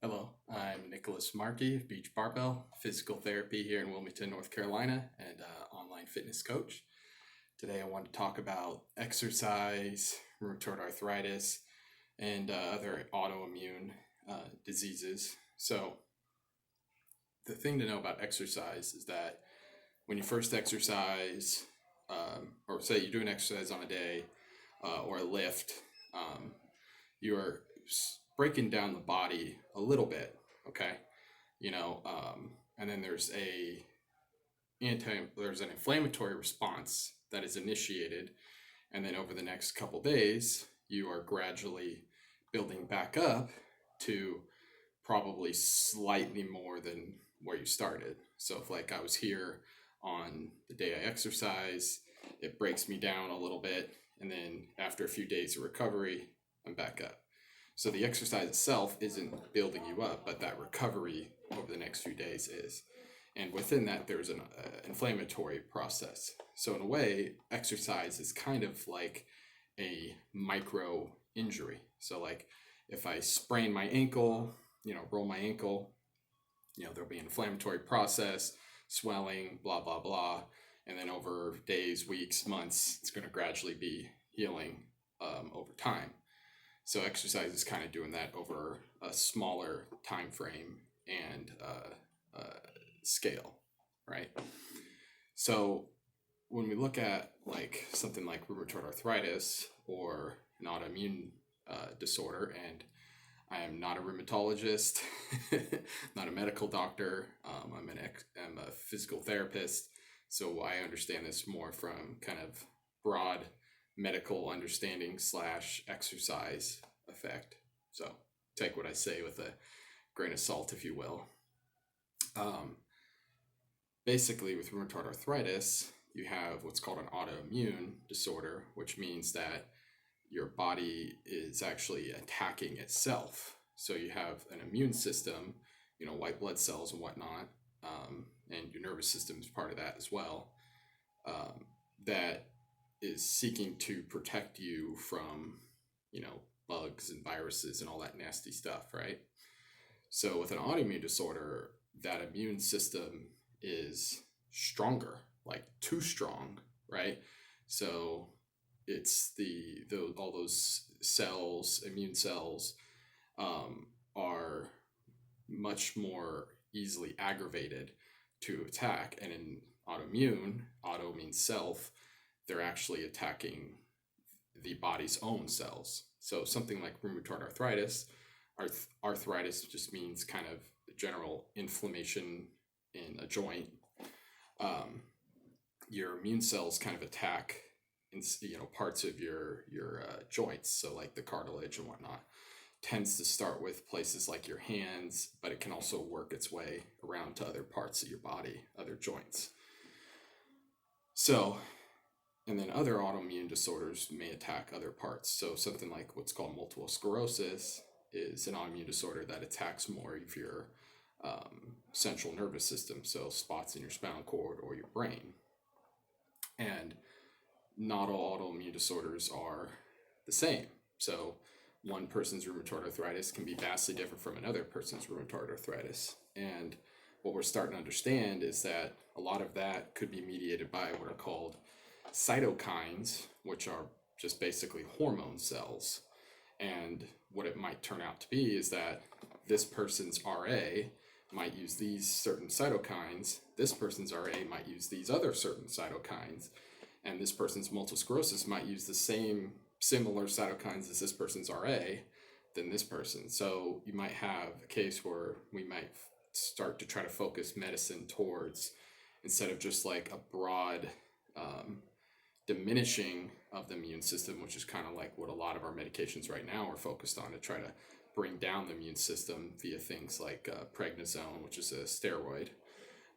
Hello, I'm Nicholas Markey of Beach Barbell, physical therapy here in Wilmington, North Carolina, and online fitness coach. Today I want to talk about exercise, rheumatoid arthritis, and other autoimmune diseases. So, the thing to know about exercise is that when you first exercise, or say you're doing exercise on a day or a lift, um, you are breaking down the body a little bit, okay? And then there's an inflammatory response that is initiated, and then over the next couple days, you are gradually building back up to probably slightly more than where you started. So if like I was here on the day I exercise, it breaks me down a little bit, and then after a few days of recovery, I'm back up. So the exercise itself isn't building you up, but that recovery over the next few days is. And within that, there's an inflammatory process. So in a way, exercise is kind of like a micro injury. So like if I sprain my ankle, roll my ankle, there'll be an inflammatory process, swelling, blah, blah, blah. And then over days, weeks, months, it's going to gradually be healing over time. So exercise is kind of doing that over a smaller time frame and scale, right? So when we look at like something like rheumatoid arthritis or an autoimmune disorder, and I am not a rheumatologist, not a medical doctor. I'm a physical therapist, so I understand this more from kind of broad medical understanding / exercise effect. So take what I say with a grain of salt, if you will. Basically, with rheumatoid arthritis, you have what's called an autoimmune disorder, which means that your body is actually attacking itself. So you have an immune system, white blood cells and whatnot, and your nervous system is part of that as well, that is seeking to protect you from, bugs and viruses and all that nasty stuff, right? So with an autoimmune disorder, that immune system is stronger, like too strong, right? So it's all those cells, immune cells, are much more easily aggravated to attack. And in autoimmune, auto means self, they're actually attacking the body's own cells. So something like rheumatoid arthritis, arthritis just means kind of general inflammation in a joint. Your immune cells kind of attack in parts of your joints, so like the cartilage and whatnot. Tends to start with places like your hands, but it can also work its way around to other parts of your body, other joints. So, and then other autoimmune disorders may attack other parts. So something like what's called multiple sclerosis is an autoimmune disorder that attacks more of your central nervous system, so spots in your spinal cord or your brain. And not all autoimmune disorders are the same. So one person's rheumatoid arthritis can be vastly different from another person's rheumatoid arthritis. And what we're starting to understand is that a lot of that could be mediated by what are called cytokines, which are just basically hormone cells. And what it might turn out to be is that this person's RA might use these certain cytokines, this person's RA might use these other certain cytokines, and this person's multiple sclerosis might use the same similar cytokines as this person's RA than this person. So you might have a case where we might start to try to focus medicine towards, instead of just like a broad diminishing of the immune system, which is kind of like what a lot of our medications right now are focused on, to try to bring down the immune system via things like prednisone, which is a steroid,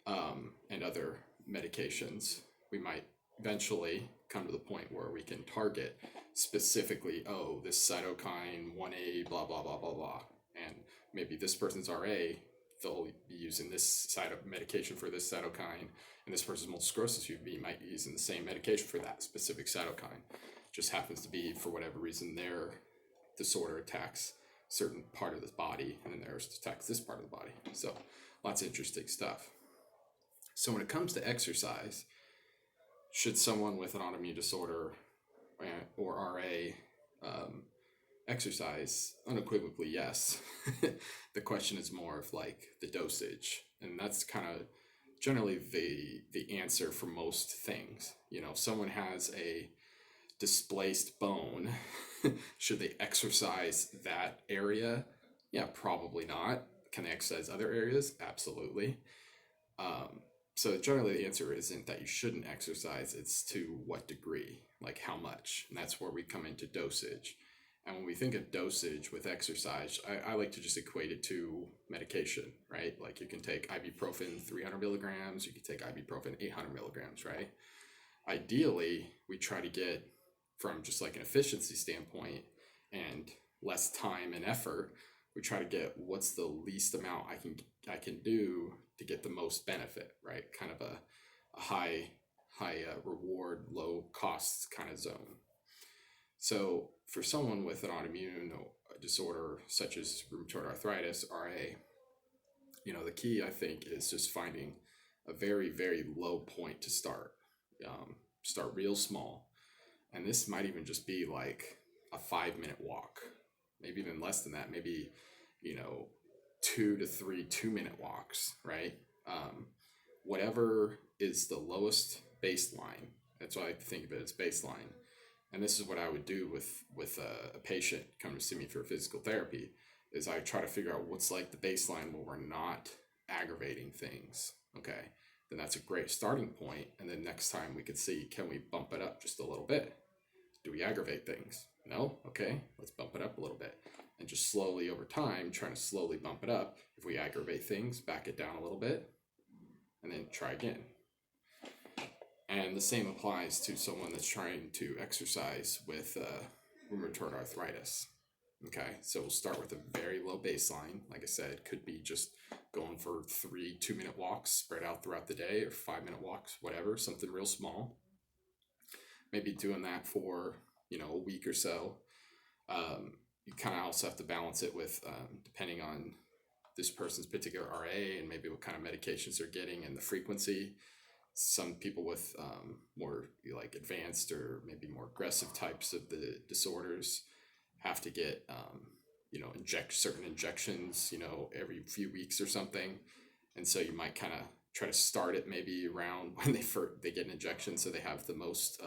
and other medications. We might eventually come to the point where we can target specifically, this cytokine 1A, blah, blah, blah, blah, blah. And maybe this person's RA, they'll be using this medication for this cytokine, and this person's multiple sclerosis might be using the same medication for that specific cytokine. Just happens to be, for whatever reason, their disorder attacks certain part of the body, and then theirs attacks this part of the body. So lots of interesting stuff. So when it comes to exercise, should someone with an autoimmune disorder or RA exercise? Unequivocally, yes. The question is more of like the dosage, and that's kind of generally the answer for most things. You know, if someone has a displaced bone, should they exercise that area? Yeah, probably not. Can they exercise other areas? Absolutely. So generally the answer isn't that you shouldn't exercise, it's to what degree, like how much. And that's where we come into dosage. And when we think of dosage with exercise, I like to just equate it to medication, right? Like you can take ibuprofen 300 milligrams, you can take ibuprofen 800 milligrams, right? Ideally, we try to get, from just like an efficiency standpoint and less time and effort, we try to get what's the least amount I can do to get the most benefit, right? Kind of a high reward, low costs kind of zone. So for someone with an autoimmune disorder such as rheumatoid arthritis, RA, you know, the key I think is just finding a very, very low point to start. Start real small. And this might even just be like a 5-minute walk, maybe even less than that, maybe, you know, 2 to 3 2-minute walks, right? Whatever is the lowest baseline. That's why I think of it as baseline. And this is what I would do with a patient coming to see me for physical therapy, is I try to figure out what's like the baseline where we're not aggravating things. Okay, then that's a great starting point. And then next time we could see, can we bump it up just a little bit? Do we aggravate things? No? Okay, let's bump it up a little bit. And just slowly over time, trying to slowly bump it up. If we aggravate things, back it down a little bit, and then try again. And the same applies to someone that's trying to exercise with rheumatoid arthritis. Okay, so we'll start with a very low baseline. Like I said, could be just going for 3 2-minute walks spread out throughout the day, or 5-minute walks, whatever, something real small. Maybe doing that for, you know, a week or so. You kind of also have to balance it with, depending on this person's particular RA and maybe what kind of medications they're getting and the frequency. Some people with more like advanced or maybe more aggressive types of the disorders have to get, you know, inject certain injections, you know, every few weeks or something. And so you might kind of try to start it maybe around when they get an injection, so they have the most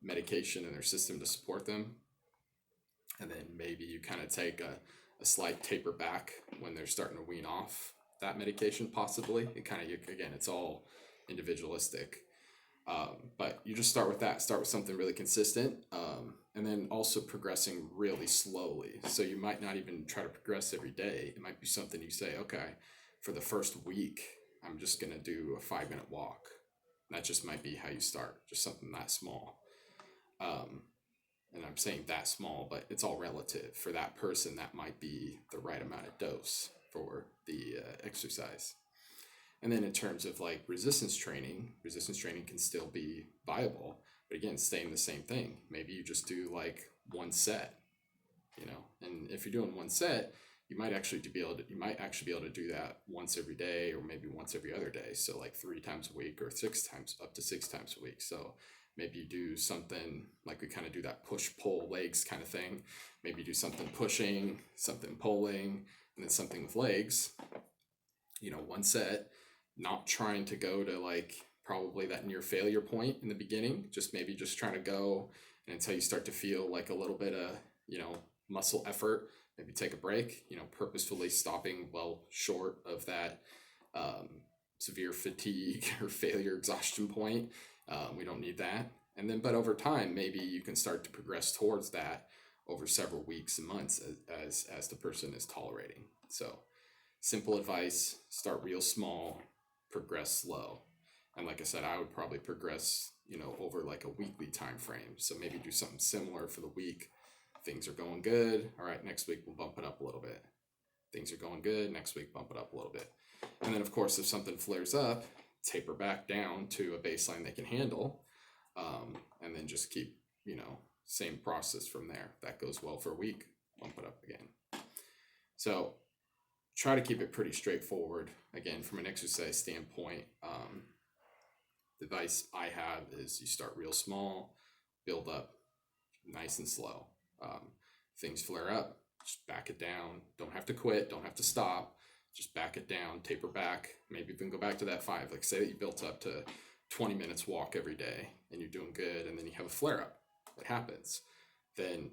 medication in their system to support them. And then maybe you kind of take a slight taper back when they're starting to wean off that medication, possibly. It kind of, again, it's all individualistic. But you just start with that, start with something really consistent, and then also progressing really slowly. So you might not even try to progress every day. It might be something you say, okay, for the first week, I'm just going to do a 5-minute walk. And that just might be how you start, just something that small. And I'm saying that small, but it's all relative. For that person, that might be the right amount of dose for the exercise. And then in terms of like resistance training can still be viable, but again, staying the same thing. Maybe you just do like one set, you know, and if you're doing one set, you might actually be able to do that once every day, or maybe once every other day. So like 3 times a week, or up to 6 times a week. So maybe you do something like we kind of do that push-pull legs kind of thing. Maybe you do something pushing, something pulling, and then something with legs, you know, one set. Not trying to go to like probably that near failure point in the beginning, just trying to go, and until you start to feel like a little bit of, you know, muscle effort, maybe take a break, you know, purposefully stopping well short of that severe fatigue or failure exhaustion point. We don't need that. And then, but over time, maybe you can start to progress towards that over several weeks and months as the person is tolerating. So simple advice, start real small, progress slow. And like I said, I would probably progress, you know, over like a weekly time frame. So maybe do something similar for the week. Things are going good. All right, next week we'll bump it up a little bit. Things are going good. Next week, bump it up a little bit. And then, of course, if something flares up, taper back down to a baseline they can handle. And then just keep, you know, same process from there. That goes well for a week, bump it up again. So try to keep it pretty straightforward. Again, from an exercise standpoint, the advice I have is you start real small, build up nice and slow. Things flare up, just back it down. Don't have to quit, don't have to stop. Just back it down, taper back, maybe even go back to that 5. Like say that you built up to 20 minutes walk every day and you're doing good, and then you have a flare up. It happens. Then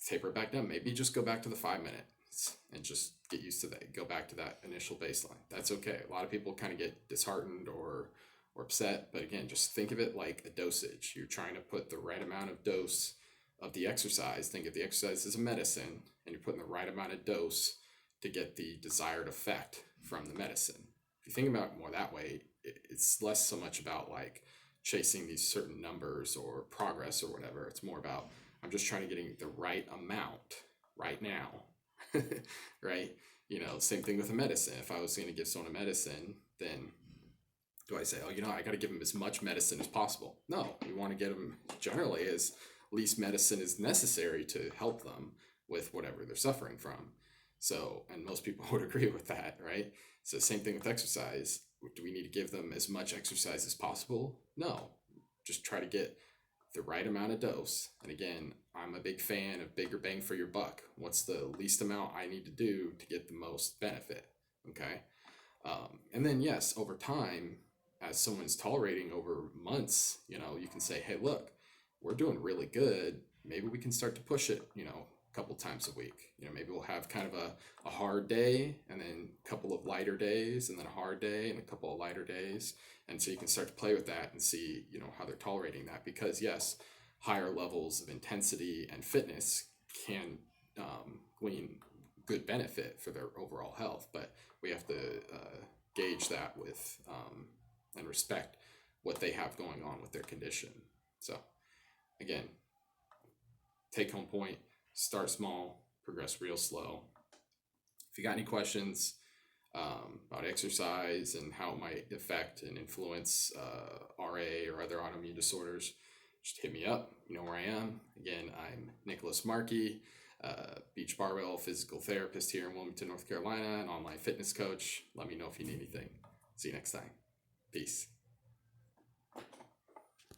taper it back down. Maybe just go back to the 5 minutes and just get used to that. Go back to that initial baseline. That's okay. A lot of people kind of get disheartened or upset, but again, just think of it like a dosage. You're trying to put the right amount of dose of the exercise. Think of the exercise as a medicine, and you're putting the right amount of dose to get the desired effect from the medicine. If you think about it more that way, it's less so much about like chasing these certain numbers or progress or whatever. It's more about I'm just trying to get the right amount right now. Right? Same thing with a medicine. If I was going to give someone a medicine, then do I say, oh, I got to give them as much medicine as possible? No, we want to get them generally as least medicine is necessary to help them with whatever they're suffering from. So, and most people would agree with that, right? So same thing with exercise. Do we need to give them as much exercise as possible? No, just try to get the right amount of dose. And again, I'm a big fan of bigger bang for your buck. What's the least amount I need to do to get the most benefit? Okay. And then yes, over time, as someone's tolerating over months, you can say, hey, look, we're doing really good. Maybe we can start to push it, a couple times a week. Maybe we'll have kind of a hard day and then a couple of lighter days and then a hard day and a couple of lighter days. And so you can start to play with that and see, how they're tolerating that. Because yes, higher levels of intensity and fitness can glean good benefit for their overall health, but we have to gauge that with and respect what they have going on with their condition. So again, take home point, start small, progress real slow. If you got any questions about exercise and how it might affect and influence RA or other autoimmune disorders, just hit me up. You know where I am. Again, I'm Nicholas Markey, beach barbell physical therapist here in Wilmington, North Carolina, an online fitness coach. Let me know if you need anything. See you next time. Peace.